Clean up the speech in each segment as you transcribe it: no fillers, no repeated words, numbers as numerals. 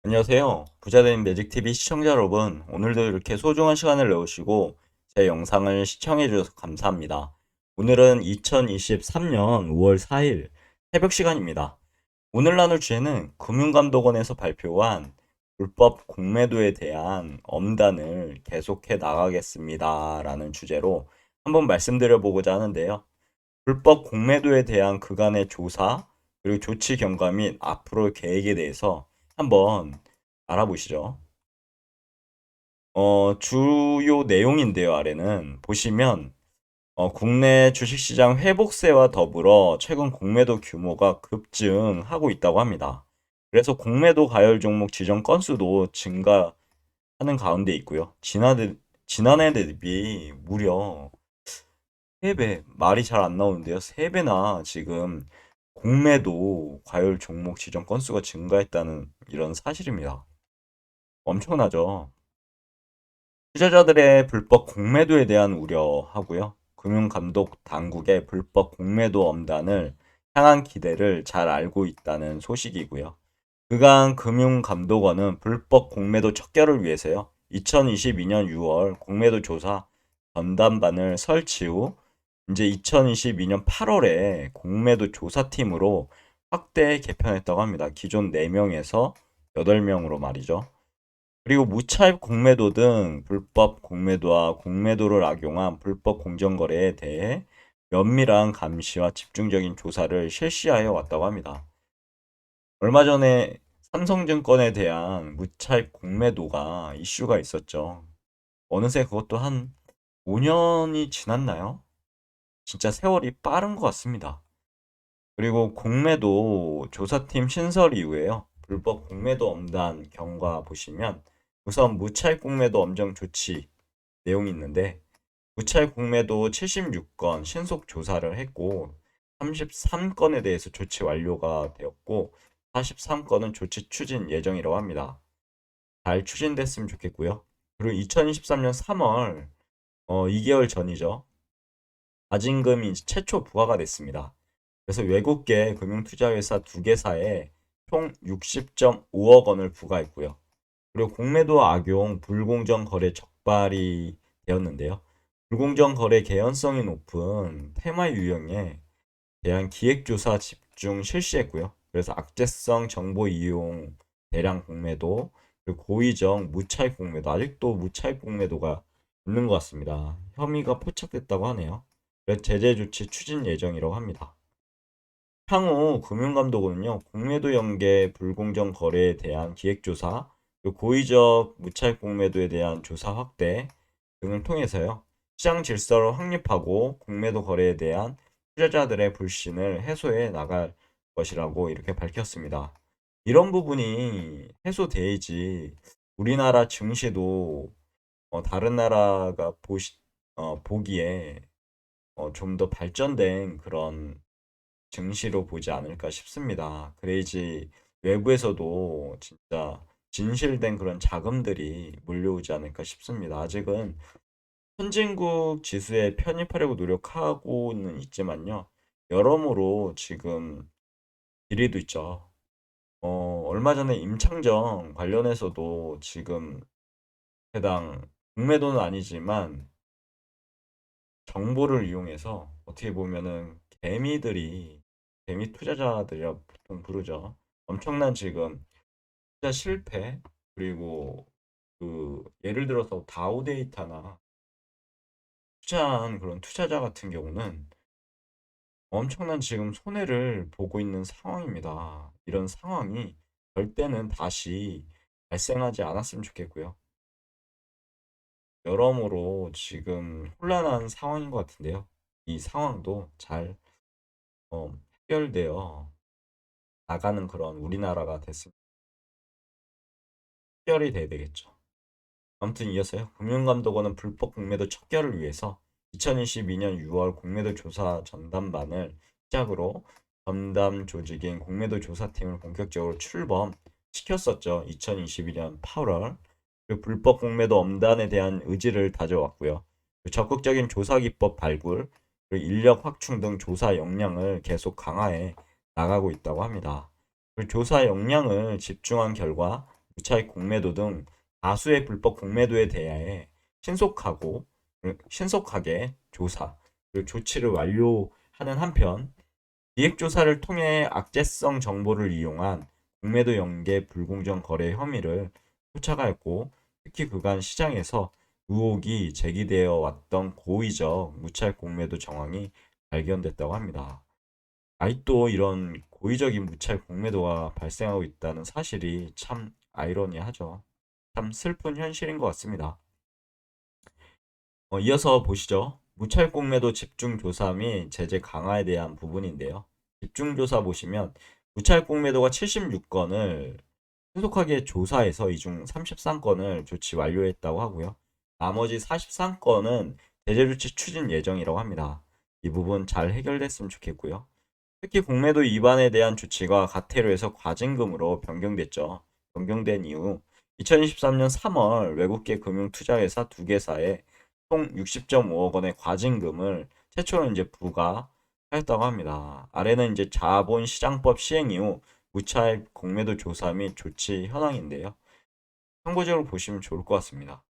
안녕하세요. 부자된 매직TV 시청자 여러분, 오늘도 이렇게 소중한 시간을 내오시고 제 영상을 시청해 주셔서 감사합니다. 오늘은 2023년 5월 4일 새벽 시간입니다. 오늘 나눌 주제는 금융감독원에서 발표한 불법 공매도에 대한 엄단을 계속해 나가겠습니다. 라는 주제로 한번 말씀드려 보고자 하는데요. 불법 공매도에 대한 그간의 조사, 그리고 조치 경과 및 앞으로의 계획에 대해서 한번 알아보시죠. 주요 내용인데요, 아래는. 보시면, 국내 주식시장 회복세와 더불어 최근 공매도 규모가 급증하고 있다고 합니다. 그래서 공매도 가열 종목 지정 건수도 증가하는 가운데 있고요. 지난해 대비 무려 3배, 말이 잘 안 나오는데요. 3배나 지금 공매도 과열 종목 지정 건수가 증가했다는 이런 사실입니다. 엄청나죠? 투자자들의 불법 공매도에 대한 우려하고요. 금융감독 당국의 불법 공매도 엄단을 향한 기대를 잘 알고 있다는 소식이고요. 그간 금융감독원은 불법 공매도 척결을 위해서요. 2022년 6월 공매도 조사 전담반을 설치 후 이제 2022년 8월에 공매도 조사팀으로 확대 개편했다고 합니다. 기존 4명에서 8명으로 말이죠. 그리고 무차입 공매도 등 불법 공매도와 공매도를 악용한 불법 공정거래에 대해 면밀한 감시와 집중적인 조사를 실시하여 왔다고 합니다. 얼마 전에 삼성증권에 대한 무차입 공매도가 이슈가 있었죠. 어느새 그것도 한 5년이 지났나요? 진짜 세월이 빠른 것 같습니다. 그리고 공매도 조사팀 신설 이후에요. 불법 공매도 엄단 경과 보시면 우선 무차입 공매도 엄정 조치 내용이 있는데 무차입 공매도 76건 신속 조사를 했고 33건에 대해서 조치 완료가 되었고 43건은 조치 추진 예정이라고 합니다. 잘 추진됐으면 좋겠고요. 그리고 2023년 3월 2개월 전이죠. 마진금이 최초 부과가 됐습니다. 그래서 외국계 금융투자회사 2개사에 총 60.5억 원을 부과했고요. 그리고 공매도 악용 불공정 거래 적발이 되었는데요. 불공정 거래 개연성이 높은 테마 유형에 대한 기획조사 집중 실시했고요. 그래서 악재성 정보 이용 대량 공매도, 그리고 고의적 무차입 공매도, 아직도 무차입 공매도가 있는 것 같습니다. 혐의가 포착됐다고 하네요. 그래서 제재 조치 추진 예정이라고 합니다. 향후 금융감독원은요, 공매도 연계 불공정 거래에 대한 기획조사, 그리고 고의적 무차입 공매도에 대한 조사 확대 등을 통해서요, 시장 질서를 확립하고 공매도 거래에 대한 투자자들의 불신을 해소해 나갈 것이라고 이렇게 밝혔습니다. 이런 부분이 해소돼야지 우리나라 증시도 다른 나라가 보기에 좀 더 발전된 그런 증시로 보지 않을까 싶습니다. 그래야지 외부에서도 진짜 진실된 그런 자금들이 몰려오지 않을까 싶습니다. 아직은 선진국 지수에 편입하려고 노력하고는 있지만요. 여러모로 지금 비리도 있죠. 얼마 전에 임창정 관련해서도 지금 해당 공매도는 아니지만 정보를 이용해서 어떻게 보면은 개미 투자자들이라 보통 부르죠. 엄청난 지금 투자 실패 그리고 그 예를 들어서 다우데이터나 투자한 그런 투자자 같은 경우는 엄청난 지금 손해를 보고 있는 상황입니다. 이런 상황이 절대는 다시 발생하지 않았으면 좋겠고요. 여러모로 지금 혼란한 상황인 것 같은데요. 이 상황도 잘 해결되어 나가는 그런 우리나라가 됐으면 해결이 돼야 되겠죠. 아무튼 이어서요. 금융감독원은 불법 공매도 척결을 위해서 2022년 6월 공매도 조사 전담반을 시작으로 전담 조직인 공매도 조사팀을 본격적으로 출범시켰었죠. 2022년 8월. 그리고 불법 공매도 엄단에 대한 의지를 다져왔고요. 적극적인 조사 기법 발굴, 그리고 인력 확충 등 조사 역량을 계속 강화해 나가고 있다고 합니다. 조사 역량을 집중한 결과 무차익 공매도 등 다수의 불법 공매도에 대해 신속하게 조사 그리고 조치를 완료하는 한편 기획조사를 통해 악재성 정보를 이용한 공매도 연계 불공정 거래 혐의를 포착하였고 특히 그간 시장에서 의혹이 제기되어 왔던 고의적 무차익 공매도 정황이 발견됐다고 합니다. 아직도 이런 고의적인 무차익 공매도가 발생하고 있다는 사실이 참 아이러니하죠. 참 슬픈 현실인 것 같습니다. 이어서 보시죠. 무차익 공매도 집중조사 및 제재 강화에 대한 부분인데요. 집중조사 보시면 무차익 공매도가 76건을 신속하게 조사해서 이 중 33건을 조치 완료했다고 하고요. 나머지 43건은 제재 조치 추진 예정이라고 합니다. 이 부분 잘 해결됐으면 좋겠고요. 특히 공매도 위반에 대한 조치가 과태료에서 과징금으로 변경된 이후 2023년 3월 외국계 금융투자회사 2개사에 총 60.5억 원의 과징금을 최초로 이제 부과하였다고 합니다. 아래는 이제 자본시장법 시행 이후 무차익 공매도 조사 및 조치 현황인데요. 참고적으로 보시면 좋을 것 같습니다.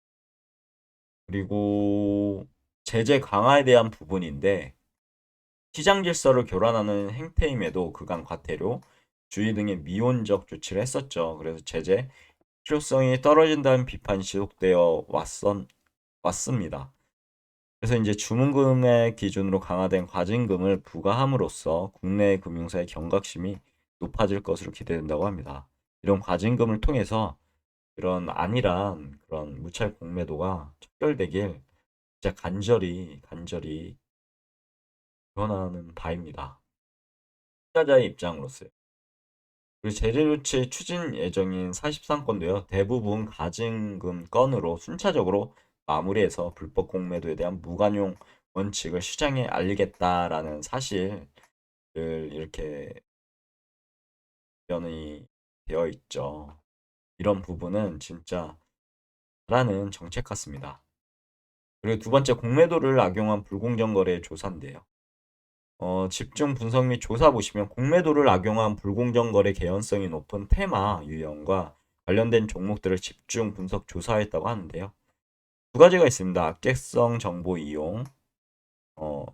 그리고 제재 강화에 대한 부분인데 시장 질서를 교란하는 행태임에도 그간 과태료, 주의 등의 미온적 조치를 했었죠. 그래서 제재 실효성이 떨어진다는 비판이 지속되어 왔습니다. 그래서 이제 주문금액 기준으로 강화된 과징금을 부과함으로써 국내 금융사의 경각심이 높아질 것으로 기대된다고 합니다. 이런 과징금을 통해서 그런 안일한 그런 무차익 공매도가 척결되길 진짜 간절히 기원하는 바입니다. 투자자의 입장으로서요. 그리고 제재 조치 추진 예정인 43건도요. 대부분 가징금 건으로 순차적으로 마무리해서 불법 공매도에 대한 무관용 원칙을 시장에 알리겠다라는 사실을 이렇게 표현이 되어 있죠. 이런 부분은 진짜 잘하는 정책 같습니다. 그리고 두 번째 공매도를 악용한 불공정 거래 조사인데요. 집중 분석 및 조사 보시면 공매도를 악용한 불공정 거래 개연성이 높은 테마 유형과 관련된 종목들을 집중 분석 조사했다고 하는데요. 두 가지가 있습니다. 악재성 정보 이용,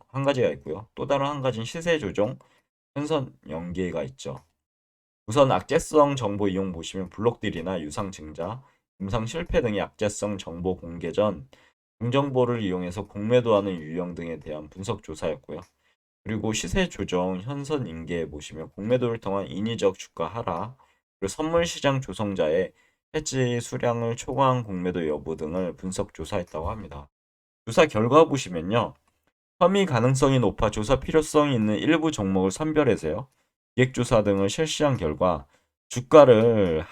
한 가지가 있고요. 또 다른 한 가지는 시세 조정, 현선 연계가 있죠. 우선 악재성 정보 이용 보시면 블록딜이나 유상증자, 임상 실패 등의 악재성 정보 공개 전 공정보를 이용해서 공매도하는 유형 등에 대한 분석 조사였고요. 그리고 시세 조정 현선 인계 보시면 공매도를 통한 인위적 주가 하락, 그리고 선물 시장 조성자의 해지 수량을 초과한 공매도 여부 등을 분석 조사했다고 합니다. 조사 결과 보시면요. 혐의 가능성이 높아 조사 필요성이 있는 일부 종목을 선별해서요. 기획조사 등을 실시한 결과 주가를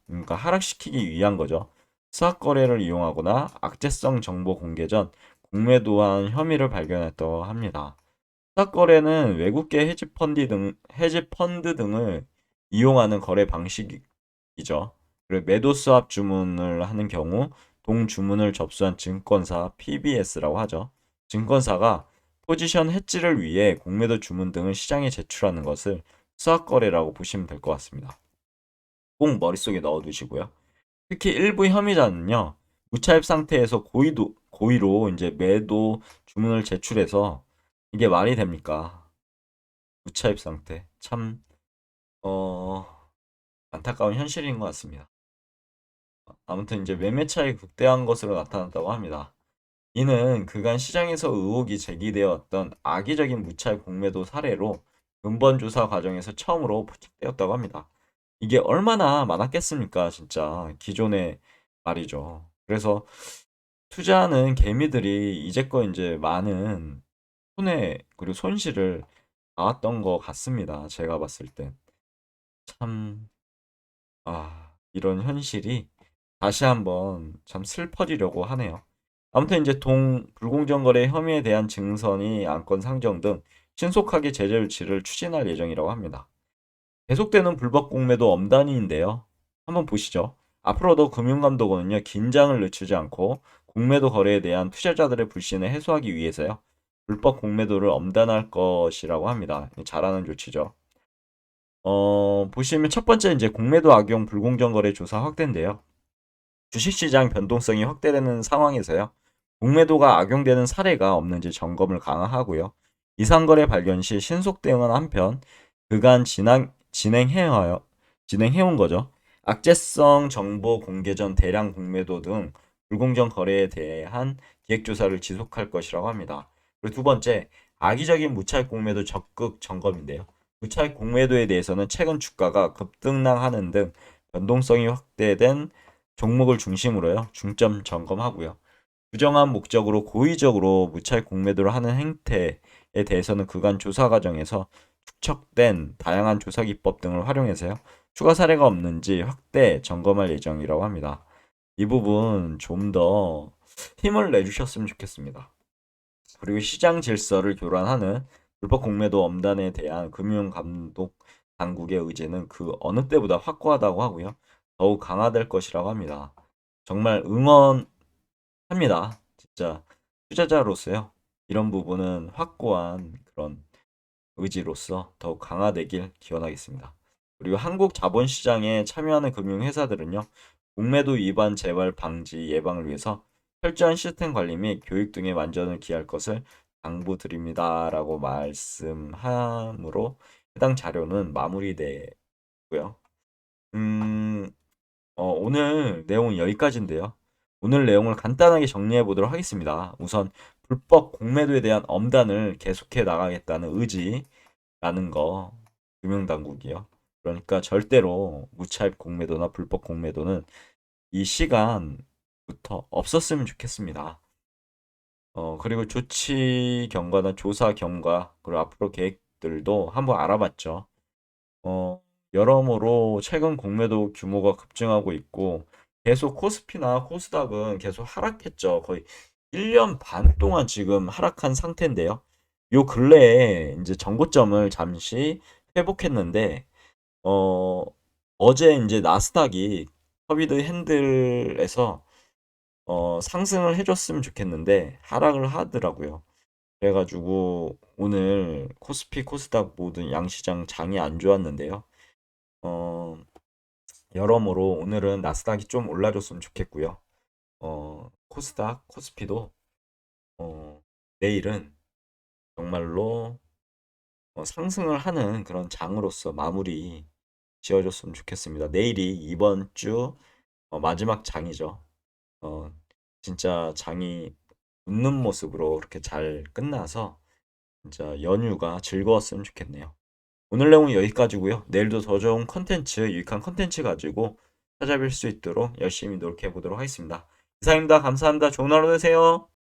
그러니까 하락시키기 위한 거죠. 수학 거래를 이용하거나 악재성 정보 공개 전 공매도한 혐의를 발견했다고 합니다. 수학 거래는 외국계 헤지 펀드 등을 이용하는 거래 방식이죠. 그리고 매도 수합 주문을 하는 경우 동주문을 접수한 증권사 PBS라고 하죠. 증권사가 포지션 해지를 위해 공매도 주문 등을 시장에 제출하는 것을 수학 거래라고 보시면 될 것 같습니다. 꼭 머릿속에 넣어두시고요. 특히 일부 혐의자는요, 무차입 상태에서 고의로 이제 매도 주문을 제출해서 이게 말이 됩니까? 무차입 상태. 참, 어, 안타까운 현실인 것 같습니다. 아무튼 이제 매매 차익이 극대화한 것으로 나타났다고 합니다. 이는 그간 시장에서 의혹이 제기되어 왔던 악의적인 무차익 공매도 사례로 근본 조사 과정에서 처음으로 포착되었다고 합니다. 이게 얼마나 많았겠습니까, 진짜. 기존에 말이죠. 그래서 투자하는 개미들이 이제껏 이제 많은 손해 그리고 손실을 봐왔던 것 같습니다. 제가 봤을 땐. 참, 이런 현실이 다시 한번 참 슬퍼지려고 하네요. 아무튼 이제 불공정 거래 혐의에 대한 증선이 안건 상정 등 신속하게 제재 조치를 추진할 예정이라고 합니다. 계속되는 불법 공매도 엄단인데요. 한번 보시죠. 앞으로도 금융감독원은요, 긴장을 늦추지 않고 공매도 거래에 대한 투자자들의 불신을 해소하기 위해서요, 불법 공매도를 엄단할 것이라고 합니다. 잘하는 조치죠. 보시면 첫 번째 이제 공매도 악용 불공정 거래 조사 확대인데요. 주식시장 변동성이 확대되는 상황에서요. 공매도가 악용되는 사례가 없는지 점검을 강화하고요. 이상거래 발견 시 신속 대응하는 한편 그간 진행해온 거죠. 악재성 정보 공개 전 대량 공매도 등 불공정 거래에 대한 기획조사를 지속할 것이라고 합니다. 그리고 두 번째, 악의적인 무차익 공매도 적극 점검인데요. 무차익 공매도에 대해서는 최근 주가가 급등락하는 등 변동성이 확대된 종목을 중심으로요. 중점 점검하고요. 부정한 목적으로 고의적으로 무차익 공매도를 하는 행태에 대해서는 그간 조사 과정에서 축적된 다양한 조사 기법 등을 활용해서요. 추가 사례가 없는지 확대 점검할 예정이라고 합니다. 이 부분 좀 더 힘을 내주셨으면 좋겠습니다. 그리고 시장 질서를 교란하는 불법 공매도 엄단에 대한 금융감독 당국의 의지는 그 어느 때보다 확고하다고 하고요. 더욱 강화될 것이라고 합니다. 정말 응원합니다. 진짜 투자자로서요. 이런 부분은 확고한 그런 의지로서 더욱 강화되길 기원하겠습니다. 그리고 한국 자본시장에 참여하는 금융회사들은요. 공매도 위반 재발 방지 예방을 위해서 철저한 시스템 관리 및 교육 등에 만전을 기할 것을 당부드립니다라고 말씀하므로 해당 자료는 마무리되고요. 음, 오늘 내용은 여기까지인데요. 오늘 내용을 간단하게 정리해 보도록 하겠습니다. 우선 불법 공매도에 대한 엄단을 계속해 나가겠다는 의지라는 거, 금융당국이요. 그러니까 절대로 무차입 공매도나 불법 공매도는 이 시간부터 없었으면 좋겠습니다. 그리고 조치 경과나 조사 경과, 그리고 앞으로 계획들도 한번 알아봤죠. 여러모로 최근 공매도 규모가 급증하고 있고 계속 코스피나 코스닥은 계속 하락했죠. 거의 1년 반 동안 지금 하락한 상태인데요. 요 근래에 이제 정고점을 잠시 회복했는데 어, 어제 이제 나스닥이 커비드 핸들에서 상승을 해줬으면 좋겠는데 하락을 하더라고요. 그래가지고 오늘 코스피, 코스닥 모든 양시장 장이 안 좋았는데요. 어, 여러모로 오늘은 나스닥이 좀 올라줬으면 좋겠고요. 코스닥, 코스피도 내일은 정말로 상승을 하는 그런 장으로서 마무리 지어줬으면 좋겠습니다. 내일이 이번 주 마지막 장이죠. 어, 진짜 장이 웃는 모습으로 이렇게 잘 끝나서 진짜 연휴가 즐거웠으면 좋겠네요. 오늘 내용은 여기까지고요. 내일도 더 좋은 컨텐츠, 유익한 컨텐츠 가지고 찾아뵐 수 있도록 열심히 노력해 보도록 하겠습니다. 이상입니다. 감사합니다. 좋은 하루 되세요.